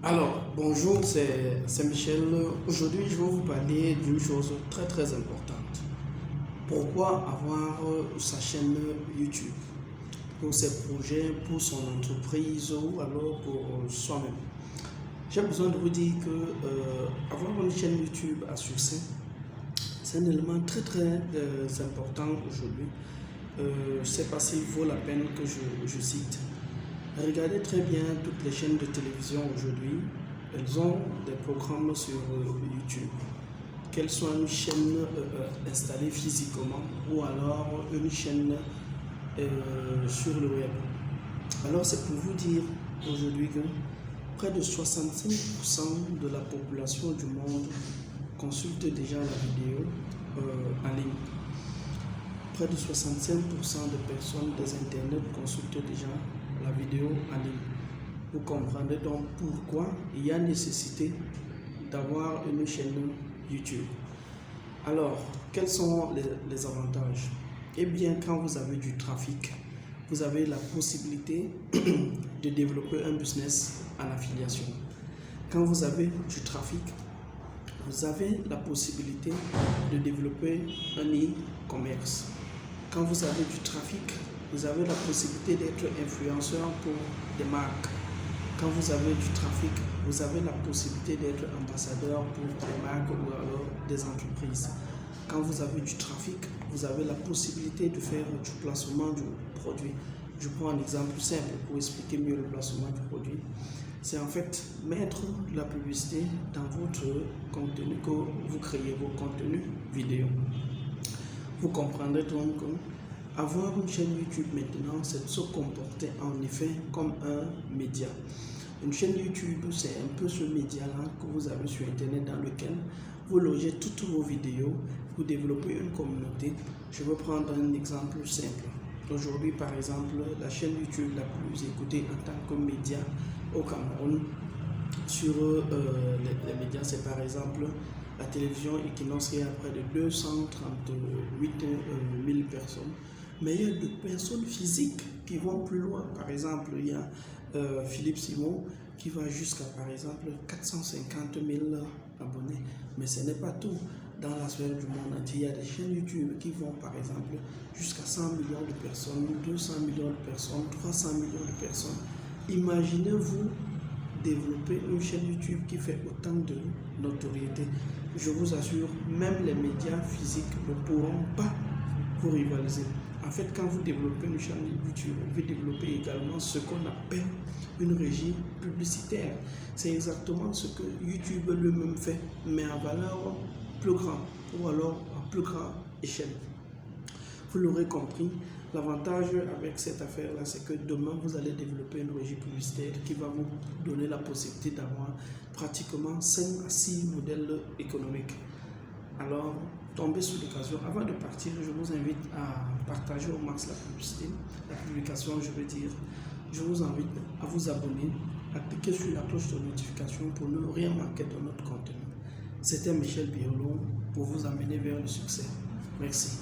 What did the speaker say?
Alors, bonjour, c'est Michel. Aujourd'hui, je vais vous parler d'une chose très importante. Pourquoi avoir sa chaîne YouTube pour ses projets, pour son entreprise ou alors pour soi-même. J'ai besoin de vous dire que avoir une chaîne YouTube à succès, c'est un élément très important aujourd'hui. C'est parce qu'il vaut la peine que je cite. Regardez très bien toutes les chaînes de télévision aujourd'hui, elles ont des programmes sur YouTube. Qu'elles soient une chaîne installée physiquement ou alors une chaîne sur le web. Alors c'est pour vous dire aujourd'hui que près de 65% de la population du monde consulte déjà la vidéo en ligne. Près de 65% de personnes des internets consultent déjà la vidéo en ligne. Vous comprendrez donc pourquoi il y a nécessité d'avoir une chaîne YouTube. Alors, quels sont les avantages? Eh bien, quand vous avez du trafic, vous avez la possibilité de développer un business en affiliation. Quand vous avez du trafic, vous avez la possibilité de développer un e-commerce. Quand vous avez du trafic, vous avez la possibilité d'être influenceur pour des marques. Quand vous avez du trafic, vous avez la possibilité d'être ambassadeur pour des marques ou alors des entreprises. Quand vous avez du trafic, vous avez la possibilité de faire du placement du produit. Je prends un exemple simple pour expliquer mieux le placement du produit. C'est en fait mettre de la publicité dans votre contenu, que vous créez vos contenus vidéo. Vous comprendrez donc avoir une chaîne YouTube maintenant, c'est de se comporter en effet comme un média. Une chaîne YouTube, c'est un peu ce média-là que vous avez sur Internet dans lequel vous logez toutes vos vidéos, vous développez une communauté. Je vais prendre un exemple simple. Aujourd'hui, par exemple, la chaîne YouTube la plus écoutée en tant que média au Cameroun sur les médias, c'est par exemple la télévision Equinox qui a près de 238 000 personnes. Mais il y a des personnes physiques qui vont plus loin. Par exemple, il y a Philippe Simon qui va jusqu'à, par exemple, 450 000 abonnés. Mais ce n'est pas tout. Dans la sphère du monde entier, il y a des chaînes YouTube qui vont, par exemple, jusqu'à 100 millions de personnes, 200 millions de personnes, 300 millions de personnes. Imaginez-vous développer une chaîne YouTube qui fait autant de notoriété. Je vous assure, même les médias physiques ne pourront pas vous rivaliser. En fait, quand vous développez une chaîne YouTube, vous développez également ce qu'on appelle une régie publicitaire. C'est exactement ce que YouTube lui-même fait, mais à valeur plus grande ou alors à plus grande échelle. Vous l'aurez compris, l'avantage avec cette affaire-là, c'est que demain, vous allez développer une régie publicitaire qui va vous donner la possibilité d'avoir pratiquement 5 à 6 modèles économiques. Alors, tombez sur l'occasion. Avant de partir, je vous invite à partager au max la publicité, la publication, je veux dire. Je vous invite à vous abonner, à cliquer sur la cloche de notification pour ne rien manquer de notre contenu. C'était Michel Biolon pour vous amener vers le succès. Merci.